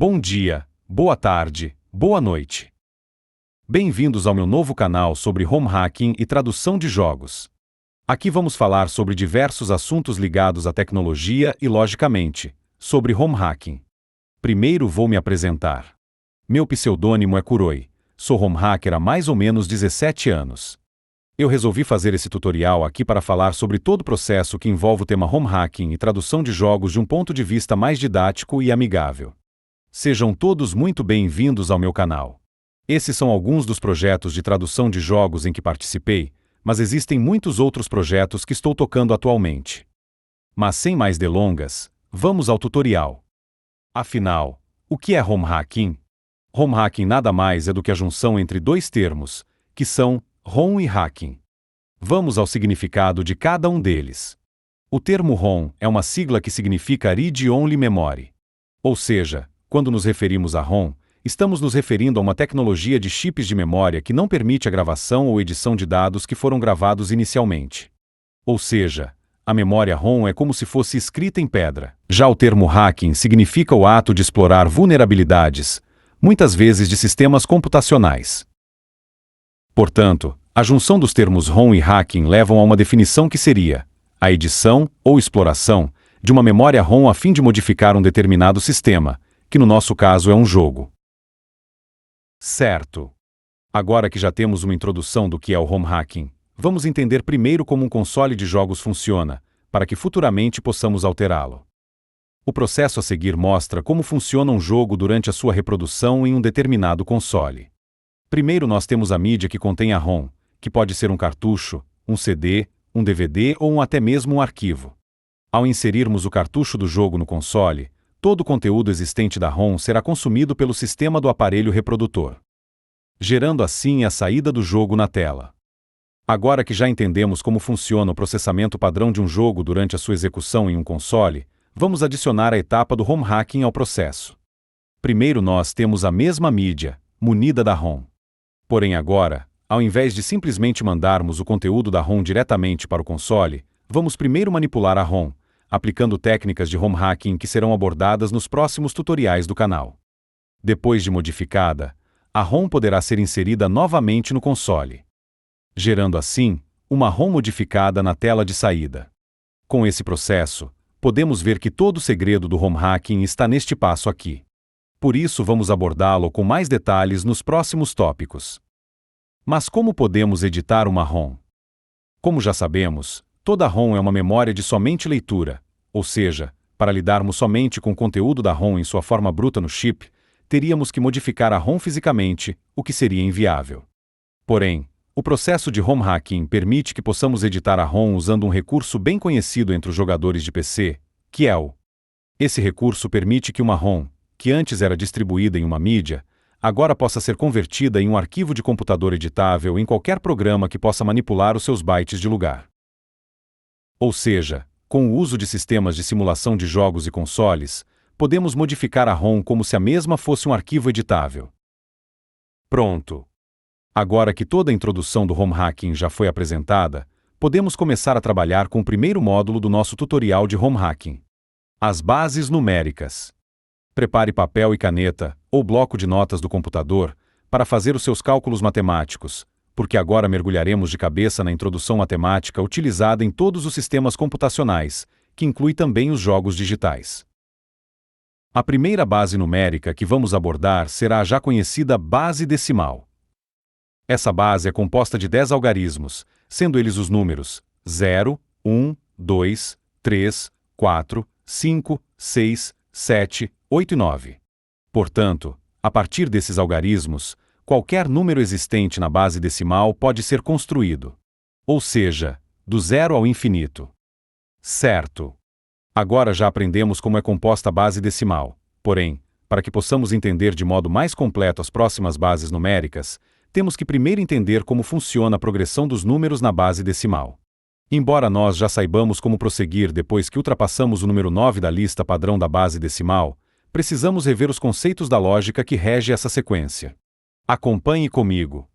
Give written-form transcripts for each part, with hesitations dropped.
Bom dia, boa tarde, boa noite. Bem-vindos ao meu novo canal sobre home hacking e tradução de jogos. Aqui vamos falar sobre diversos assuntos ligados à tecnologia e, logicamente, sobre home hacking. Primeiro vou me apresentar. Meu pseudônimo é Kuroi. Sou home hacker há mais ou menos 17 anos. Eu resolvi fazer esse tutorial aqui para falar sobre todo o processo que envolve o tema home hacking e tradução de jogos de um ponto de vista mais didático e amigável. Sejam todos muito bem-vindos ao meu canal. Esses são alguns dos projetos de tradução de jogos em que participei, mas existem muitos outros projetos que estou tocando atualmente. Mas sem mais delongas, vamos ao tutorial. Afinal, o que é home hacking? Home hacking nada mais é do que a junção entre dois termos, que são home e hacking. Vamos ao significado de cada um deles. O termo ROM é uma sigla que significa Read Only Memory. Ou seja, quando nos referimos a ROM, estamos nos referindo a uma tecnologia de chips de memória que não permite a gravação ou edição de dados que foram gravados inicialmente. Ou seja, a memória ROM é como se fosse escrita em pedra. Já o termo hacking significa o ato de explorar vulnerabilidades, muitas vezes de sistemas computacionais. Portanto, a junção dos termos ROM e hacking levam a uma definição que seria a edição ou exploração de uma memória ROM a fim de modificar um determinado sistema, que no nosso caso é um jogo. Certo. Agora que já temos uma introdução do que é o home hacking, vamos entender primeiro como um console de jogos funciona, para que futuramente possamos alterá-lo. O processo a seguir mostra como funciona um jogo durante a sua reprodução em um determinado console. Primeiro nós temos a mídia que contém a ROM, que pode ser um cartucho, um CD, um DVD ou até mesmo um arquivo. Ao inserirmos o cartucho do jogo no console, todo o conteúdo existente da ROM será consumido pelo sistema do aparelho reprodutor, gerando assim a saída do jogo na tela. Agora que já entendemos como funciona o processamento padrão de um jogo durante a sua execução em um console, vamos adicionar a etapa do home hacking ao processo. Primeiro nós temos a mesma mídia, munida da ROM. Porém agora, ao invés de simplesmente mandarmos o conteúdo da ROM diretamente para o console, vamos primeiro manipular a ROM, aplicando técnicas de home hacking que serão abordadas nos próximos tutoriais do canal. Depois de modificada, a ROM poderá ser inserida novamente no console, gerando assim uma ROM modificada na tela de saída. Com esse processo, podemos ver que todo o segredo do home hacking está neste passo aqui. Por isso vamos abordá-lo com mais detalhes nos próximos tópicos. Mas como podemos editar uma ROM? Como já sabemos, toda ROM é uma memória de somente leitura, ou seja, para lidarmos somente com o conteúdo da ROM em sua forma bruta no chip, teríamos que modificar a ROM fisicamente, o que seria inviável. Porém, o processo de home hacking permite que possamos editar a ROM usando um recurso bem conhecido entre os jogadores de PC, que é o. Esse recurso permite que uma ROM, que antes era distribuída em uma mídia, agora possa ser convertida em um arquivo de computador editável em qualquer programa que possa manipular os seus bytes de lugar. Ou seja, com o uso de sistemas de simulação de jogos e consoles, podemos modificar a ROM como se a mesma fosse um arquivo editável. Pronto! Agora que toda a introdução do home hacking já foi apresentada, podemos começar a trabalhar com o primeiro módulo do nosso tutorial de home hacking: as bases numéricas. Prepare papel e caneta, ou bloco de notas do computador, para fazer os seus cálculos matemáticos, porque agora mergulharemos de cabeça na introdução matemática utilizada em todos os sistemas computacionais, que inclui também os jogos digitais. A primeira base numérica que vamos abordar será a já conhecida base decimal. Essa base é composta de 10 algarismos, sendo eles os números 0, 1, 2, 3, 4, 5, 6, 7, 8 e 9. Portanto, a partir desses algarismos, qualquer número existente na base decimal pode ser construído. Ou seja, do zero ao infinito. Certo! Agora já aprendemos como é composta a base decimal. Porém, para que possamos entender de modo mais completo as próximas bases numéricas, temos que primeiro entender como funciona a progressão dos números na base decimal. Embora nós já saibamos como prosseguir depois que ultrapassamos o número 9 da lista padrão da base decimal, precisamos rever os conceitos da lógica que rege essa sequência. Acompanhe comigo.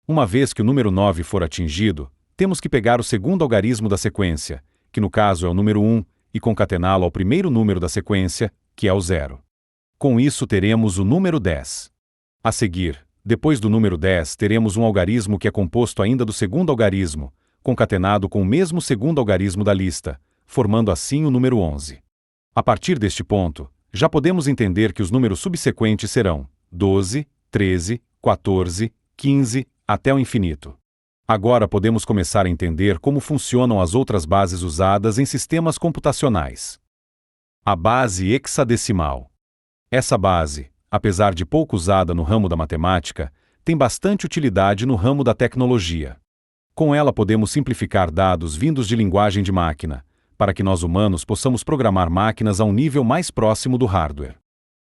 Uma vez que o número 9 for atingido, temos que pegar o segundo algarismo da sequência, que no caso é o número 1, e concatená-lo ao primeiro número da sequência, que é o 0. Com isso teremos o número 10. A seguir, depois do número 10, teremos um algarismo que é composto ainda do segundo algarismo, concatenado com o mesmo segundo algarismo da lista, formando assim o número 11. A partir deste ponto, já podemos entender que os números subsequentes serão 12, 13, 14, 15, até o infinito. Agora podemos começar a entender como funcionam as outras bases usadas em sistemas computacionais. A base hexadecimal. Essa base, apesar de pouco usada no ramo da matemática, tem bastante utilidade no ramo da tecnologia. Com ela podemos simplificar dados vindos de linguagem de máquina, para que nós humanos possamos programar máquinas a um nível mais próximo do hardware.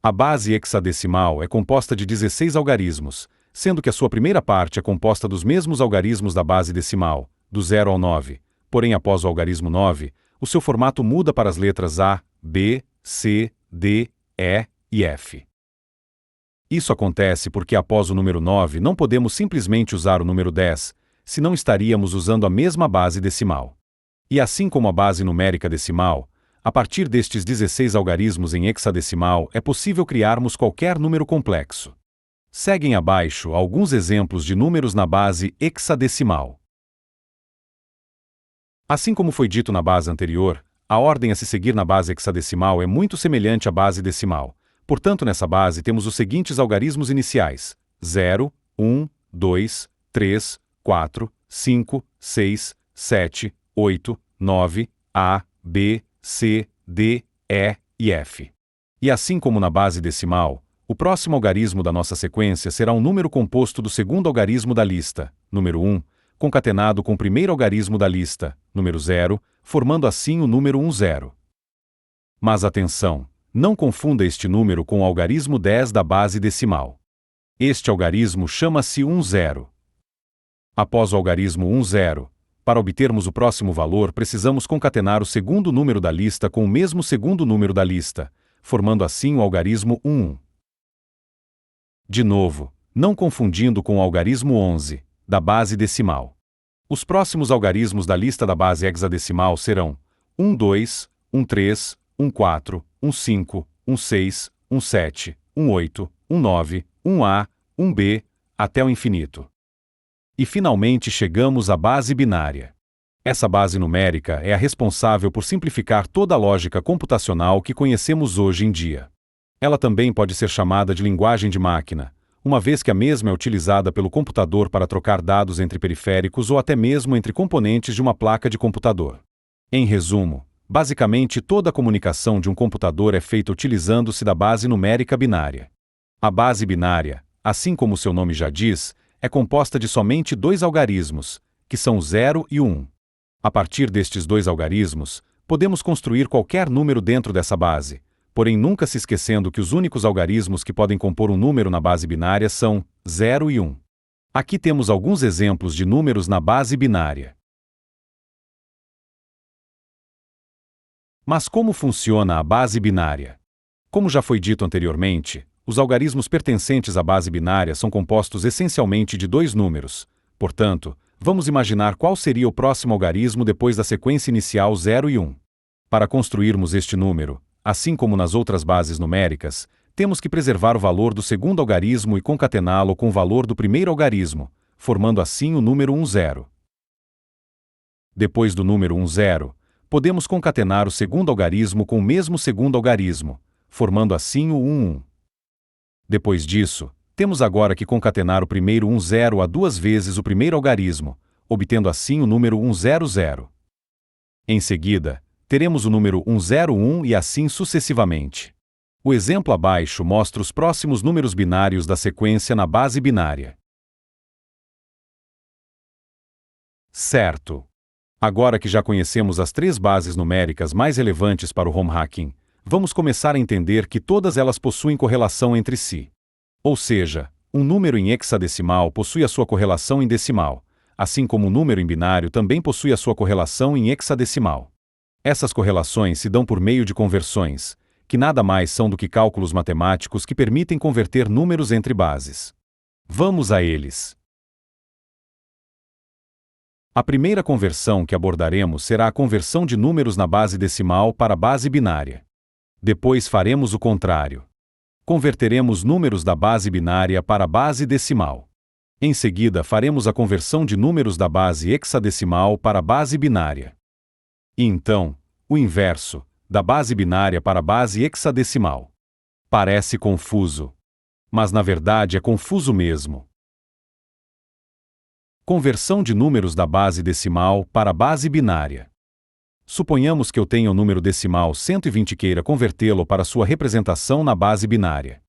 A base hexadecimal é composta de 16 algarismos, sendo que a sua primeira parte é composta dos mesmos algarismos da base decimal, do 0 ao 9, porém após o algarismo 9, o seu formato muda para as letras A, B, C, D, E e F. Isso acontece porque após o número 9 não podemos simplesmente usar o número 10, senão estaríamos usando a mesma base decimal. E assim como a base numérica decimal, a partir destes 16 algarismos em hexadecimal é possível criarmos qualquer número complexo. Seguem abaixo alguns exemplos de números na base hexadecimal. Assim como foi dito na base anterior, a ordem a se seguir na base hexadecimal é muito semelhante à base decimal. Portanto, nessa base temos os seguintes algarismos iniciais: 0, 1, 2, 3, 4, 5, 6, 7, 8, 9, A, B, C, D, E e F. E assim como na base decimal, o próximo algarismo da nossa sequência será um número composto do segundo algarismo da lista, número 1, concatenado com o primeiro algarismo da lista, número 0, formando assim o número 10. Mas atenção! Não confunda este número com o algarismo 10 da base decimal. Este algarismo chama-se 10. Após o algarismo 10, para obtermos o próximo valor, precisamos concatenar o segundo número da lista com o mesmo segundo número da lista, formando assim o algarismo 11. De novo, não confundindo com o algarismo 11, da base decimal. Os próximos algarismos da lista da base hexadecimal serão 12, 13, 14, 15, 16, 17, 18, 19, 1A, 1B, até o infinito. E finalmente chegamos à base binária. Essa base numérica é a responsável por simplificar toda a lógica computacional que conhecemos hoje em dia. Ela também pode ser chamada de linguagem de máquina, uma vez que a mesma é utilizada pelo computador para trocar dados entre periféricos ou até mesmo entre componentes de uma placa de computador. Em resumo, basicamente toda a comunicação de um computador é feita utilizando-se da base numérica binária. A base binária, assim como seu nome já diz, é composta de somente dois algarismos, que são o 0 e o 1. A partir destes dois algarismos, podemos construir qualquer número dentro dessa base, porém nunca se esquecendo que os únicos algarismos que podem compor um número na base binária são 0 e 1. Aqui temos alguns exemplos de números na base binária. Mas como funciona a base binária? Como já foi dito anteriormente, os algarismos pertencentes à base binária são compostos essencialmente de dois números. Portanto, vamos imaginar qual seria o próximo algarismo depois da sequência inicial 0 e 1. Para construirmos este número, assim como nas outras bases numéricas, temos que preservar o valor do segundo algarismo e concatená-lo com o valor do primeiro algarismo, formando assim o número 10. Depois do número 10, podemos concatenar o segundo algarismo com o mesmo segundo algarismo, formando assim o 11. Depois disso, temos agora que concatenar o primeiro 10 a duas vezes o primeiro algarismo, obtendo assim o número 100. Em seguida, teremos o número 101 e assim sucessivamente. O exemplo abaixo mostra os próximos números binários da sequência na base binária. Certo. Agora que já conhecemos as três bases numéricas mais relevantes para o home hacking, vamos começar a entender que todas elas possuem correlação entre si. Ou seja, um número em hexadecimal possui a sua correlação em decimal, assim como um número em binário também possui a sua correlação em hexadecimal. Essas correlações se dão por meio de conversões, que nada mais são do que cálculos matemáticos que permitem converter números entre bases. Vamos a eles. A primeira conversão que abordaremos será a conversão de números na base decimal para a base binária. Depois faremos o contrário. converteremos números da base binária para a base decimal. Em seguida, faremos a conversão de números da base hexadecimal para a base binária. E então, o inverso, da base binária para a base hexadecimal. Parece confuso. Mas na verdade é confuso mesmo. Conversão de números da base decimal para a base binária. Suponhamos que eu tenha o número decimal 120 e queira convertê-lo para sua representação na base binária.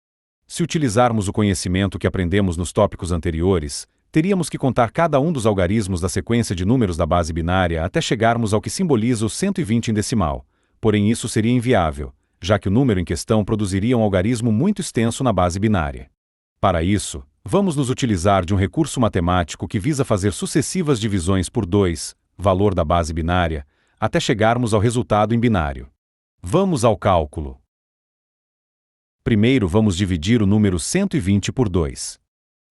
Se utilizarmos o conhecimento que aprendemos nos tópicos anteriores, teríamos que contar cada um dos algarismos da sequência de números da base binária até chegarmos ao que simboliza o 120 em decimal, porém isso seria inviável, já que o número em questão produziria um algarismo muito extenso na base binária. Para isso, vamos nos utilizar de um recurso matemático que visa fazer sucessivas divisões por 2, valor da base binária, até chegarmos ao resultado em binário. Vamos ao cálculo. Primeiro vamos dividir o número 120 por 2.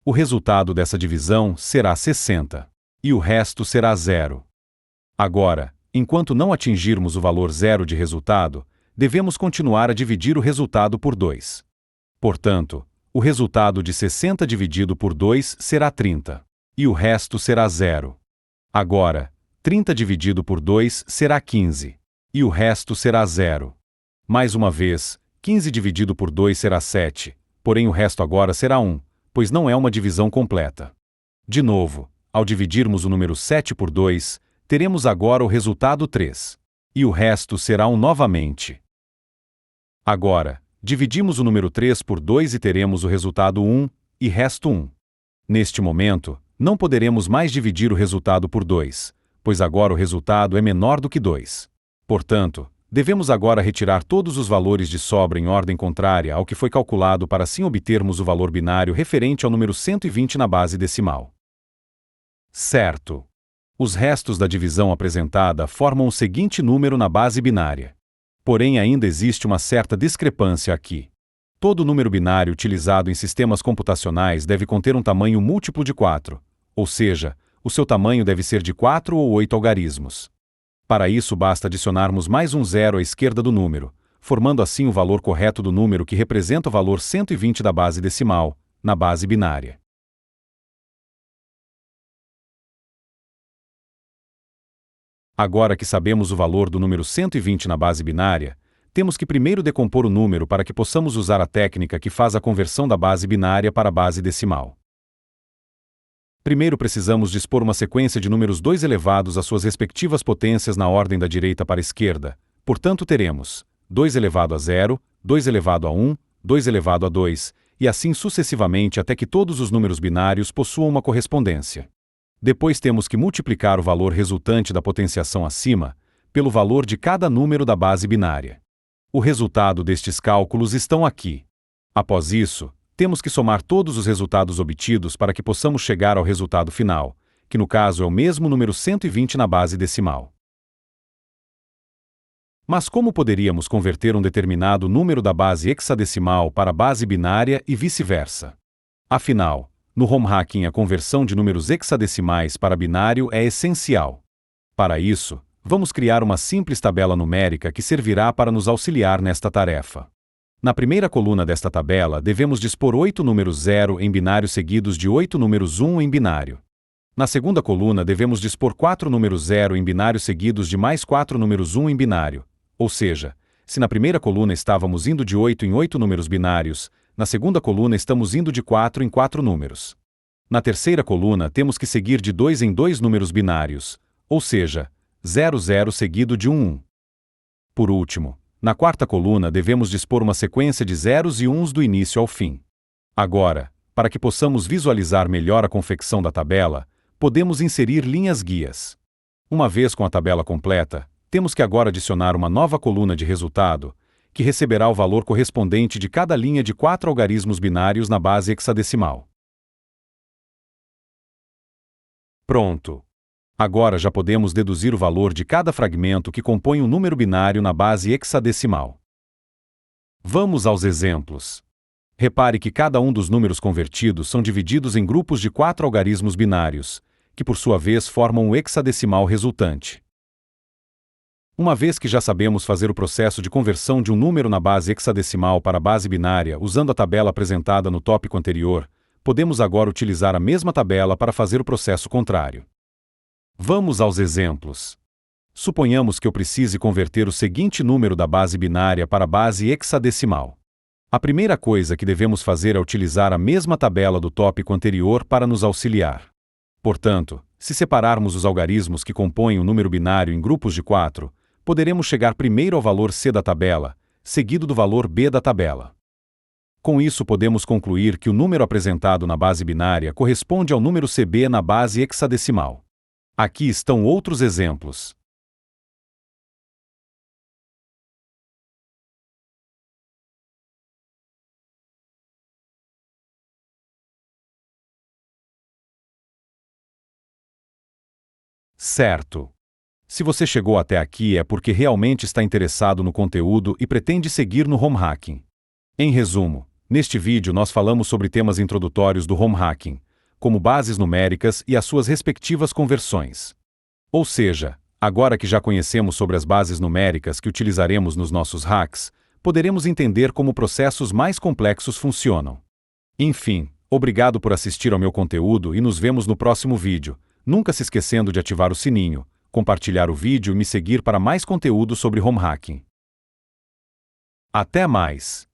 O resultado dessa divisão será 60. E o resto será 0. Agora, enquanto não atingirmos o valor 0 de resultado, devemos continuar a dividir o resultado por 2. Portanto, o resultado de 60 dividido por 2 será 30. E o resto será 0. Agora, 30 dividido por 2 será 15. E o resto será 0. Mais uma vez, 15 dividido por 2 será 7, porém o resto agora será 1, pois não é uma divisão completa. De novo, ao dividirmos o número 7 por 2, teremos agora o resultado 3. E o resto será 1 novamente. Agora, dividimos o número 3 por 2 e teremos o resultado 1, e resto 1. Neste momento, não poderemos mais dividir o resultado por 2, pois agora o resultado é menor do que 2. Portanto, devemos agora retirar todos os valores de sobra em ordem contrária ao que foi calculado para assim obtermos o valor binário referente ao número 120 na base decimal. Certo. Os restos da divisão apresentada formam o seguinte número na base binária. Porém, ainda existe uma certa discrepância aqui. Todo número binário utilizado em sistemas computacionais deve conter um tamanho múltiplo de 4, ou seja, o seu tamanho deve ser de 4 ou 8 algarismos. Para isso basta adicionarmos mais um 0 à esquerda do número, formando assim o valor correto do número que representa o valor 120 da base decimal, na base binária. Agora que sabemos o valor do número 120 na base binária, temos que primeiro decompor o número para que possamos usar a técnica que faz a conversão da base binária para a base decimal. Primeiro precisamos dispor uma sequência de números 2 elevados às suas respectivas potências na ordem da direita para a esquerda, portanto teremos 2 elevado a 0, 2 elevado a 1, 2 elevado a 2, e assim sucessivamente até que todos os números binários possuam uma correspondência. Depois temos que multiplicar o valor resultante da potenciação acima pelo valor de cada número da base binária. O resultado destes cálculos estão aqui. Após isso, temos que somar todos os resultados obtidos para que possamos chegar ao resultado final, que no caso é o mesmo número 120 na base decimal. Mas como poderíamos converter um determinado número da base hexadecimal para a base binária e vice-versa? Afinal, no home hacking a conversão de números hexadecimais para binário é essencial. Para isso, vamos criar uma simples tabela numérica que servirá para nos auxiliar nesta tarefa. Na primeira coluna desta tabela, devemos dispor 8 números 0 em binário seguidos de 8 números 1 em binário. Na segunda coluna, devemos dispor 4 números 0 em binário seguidos de mais 4 números 1 em binário. Ou seja, se na primeira coluna estávamos indo de 8 em 8 números binários, na segunda coluna estamos indo de 4 em 4 números. Na terceira coluna, temos que seguir de 2 em 2 números binários, ou seja, 0, 0 seguido de 1, 1. Por último, na quarta coluna devemos dispor uma sequência de zeros e uns do início ao fim. Agora, para que possamos visualizar melhor a confecção da tabela, podemos inserir linhas guias. Uma vez com a tabela completa, temos que agora adicionar uma nova coluna de resultado, que receberá o valor correspondente de cada linha de 4 algarismos binários na base hexadecimal. Pronto! Agora já podemos deduzir o valor de cada fragmento que compõe um número binário na base hexadecimal. Vamos aos exemplos. Repare que cada um dos números convertidos são divididos em grupos de 4 algarismos binários, que por sua vez formam o hexadecimal resultante. Uma vez que já sabemos fazer o processo de conversão de um número na base hexadecimal para a base binária usando a tabela apresentada no tópico anterior, podemos agora utilizar a mesma tabela para fazer o processo contrário. Vamos aos exemplos. Suponhamos que eu precise converter o seguinte número da base binária para a base hexadecimal. A primeira coisa que devemos fazer é utilizar a mesma tabela do tópico anterior para nos auxiliar. Portanto, se separarmos os algarismos que compõem o número binário em grupos de 4, poderemos chegar primeiro ao valor C da tabela, seguido do valor B da tabela. Com isso, podemos concluir que o número apresentado na base binária corresponde ao número CB na base hexadecimal. Aqui estão outros exemplos. Certo. Se você chegou até aqui é porque realmente está interessado no conteúdo e pretende seguir no home hacking. Em resumo, neste vídeo nós falamos sobre temas introdutórios do home hacking, como bases numéricas e as suas respectivas conversões. Ou seja, agora que já conhecemos sobre as bases numéricas que utilizaremos nos nossos hacks, poderemos entender como processos mais complexos funcionam. Enfim, obrigado por assistir ao meu conteúdo e nos vemos no próximo vídeo, nunca se esquecendo de ativar o sininho, compartilhar o vídeo e me seguir para mais conteúdo sobre home hacking. Até mais!